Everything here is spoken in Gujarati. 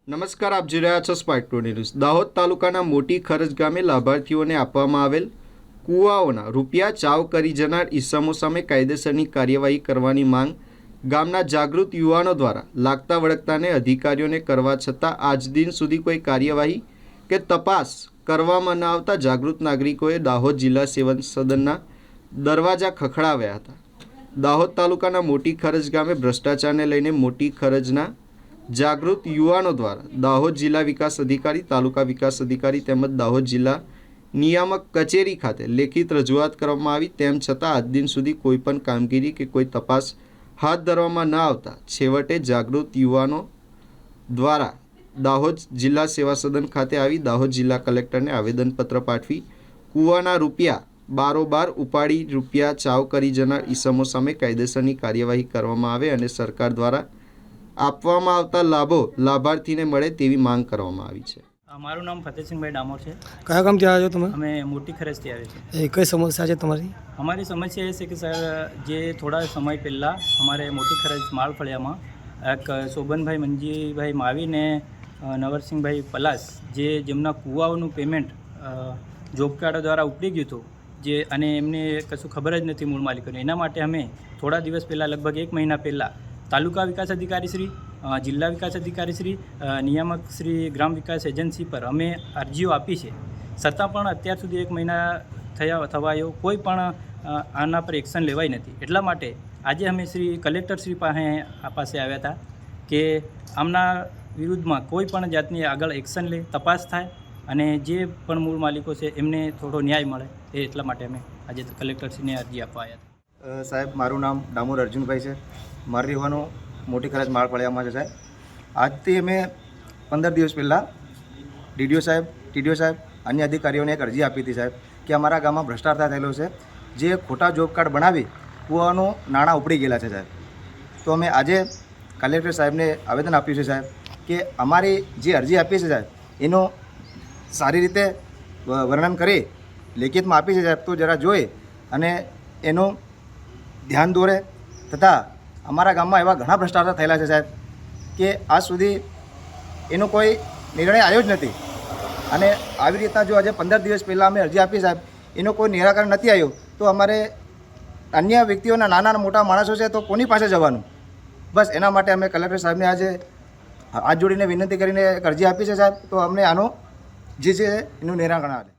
નમસ્કાર, આપ જોઈ રહ્યા છો સ્પાર્ક ટુડે ન્યૂઝ। દાહોદ તાલુકાના મોટી ખરજ ગામે લાભાર્થીઓને આપવામાં આવેલ કૂવાઓના રૂપિયા ચાવ કરી જનાર ઈસમો સામે કાયદેસરની કાર્યવાહી કરવાની માંગ ગામના જાગૃત યુવાનો દ્વારા લાગતા વળગતાને અધિકારીઓને કરવા છતાં આજ દિન સુધી કોઈ કાર્યવાહી કે તપાસ કરવામાં ન આવતા જાગૃત નાગરિકોએ દાહોદ જિલ્લા સેવા સદનના દરવાજા ખખડાવ્યા હતા। દાહોદ તાલુકાના મોટી ખરજ ગામે ભ્રષ્ટાચારને લઈને મોટી ખરજના જાગૃત યુવાનો દ્વારા દાહોદ જિલ્લા વિકાસ અધિકારી, તાલુકા વિકાસ અધિકારી તેમજ દાહોદ જિલ્લા નિયામક કચેરી ખાતે લેખિત રજૂઆત કરવામાં આવી। તેમ છતાં આજ દિન સુધી કોઈપણ કામગીરી કે કોઈ તપાસ હાથ ધરવામાં ન આવતા છેવટે જાગૃત યુવાનો દ્વારા દાહોદ જિલ્લા સેવા સદન ખાતે આવી દાહોદ જિલ્લા કલેક્ટરને આવેદનપત્ર પાઠવી કૂવાના રૂપિયા બારોબાર ઉપાડી રૂપિયા ચાવ કરી જનાર ઈસમો સામે કાયદેસરની કાર્યવાહી કરવામાં આવે અને સરકાર દ્વારા આપવામાં આવતા લાભો લાભાર્થીને મળે તેવી માંગ કરવામાં આવી છે। મારું નામ ફતેહસિંહભાઈ ડામોર છે। કયા ગામથી આવ્યા છો તમે? અમે મોટી ખરજથી આવે છે। એ કઈ સમસ્યા છે તમારી? અમારી સમસ્યા એ છે કે સર, જે થોડા સમય પહેલાં અમારે મોટી ખરજ માળફળિયામાં એક શોભનભાઈ મંજીભાઈ માવીને નવરસિંહભાઈ પલાસ જેમના કૂવાઓનું પેમેન્ટ જોબ કાર્ડ દ્વારા ઉપડી ગયું હતું અને એમને કશું ખબર જ નથી મૂળ માલિકોને। એના માટે અમે થોડા દિવસ પહેલાં લગભગ 1 મહિના પહેલાં તાલુકા વિકાસ અધિકારી શ્રી, જિલ્લા વિકાસ અધિકારી શ્રી, નિયામક શ્રી ગ્રામ વિકાસ એજન્સી પર અમે અરજીઓ આપી છે, છતાં પણ અત્યાર સુધી 1 મહિના થવાયો કોઈ પણ આના પર એક્શન લેવાય નથી। એટલા માટે આજે અમે શ્રી કલેક્ટર શ્રી પાસે આવ્યા હતા કે આમના વિરુદ્ધમાં કોઈ પણ જાતની આગળ એક્શન લે, તપાસ થાય અને જે પણ મૂળ માલિકો છે એમને થોડો ન્યાય મળે, એ એટલા માટે અમે આજે કલેક્ટરશ્રીને અરજી આપવા આવ્યા હતા। સાહેબ, મારું નામ ડામોર અર્જુનભાઈ છે। મારે રહેવાનું મોટી ખરજ માળફળિયામાં છે સાહેબ। આજથી અમે 15 દિવસ પહેલાં ડીડીઓ સાહેબ, ટીડીઓ સાહેબ, અન્ય અધિકારીઓને એક અરજી આપી હતી સાહેબ કે અમારા ગામમાં ભ્રષ્ટાચાર થયેલો છે, જે ખોટા જોબ કાર્ડ બનાવી કૂવાનું નાણાં ઉપડી ગયેલા છે સાહેબ। તો અમે આજે કલેક્ટર સાહેબને આવેદન આપ્યું છે સાહેબ કે અમારી જે અરજી આપી છે સાહેબ એનું સારી રીતે વર્ણન કરી લેખિતમાં આપી છે સાહેબ, તો જરા જોઈ અને એનું ધ્યાન દોરે તથા અમારા ગામમાં એવા ઘણા ભ્રષ્ટાચાર થયેલા છે સાહેબ કે આજ સુધી એનો કોઈ નિર્ણય આવ્યો જ નથી અને આવી રીતના જો આજે 15 દિવસ પહેલાં અમે અરજી આપી સાહેબ, એનો કોઈ નિરાકરણ નથી આવ્યું તો અમારે અન્ય વ્યક્તિઓના નાના મોટા માણસો છે તો કોની પાસે જવાનું? બસ એના માટે અમે કલેક્ટર સાહેબને આજે હાથ જોડીને વિનંતી કરીને એક અરજી આપી છે સાહેબ, તો અમને આનો જે છે એનું નિરાકરણ આવે।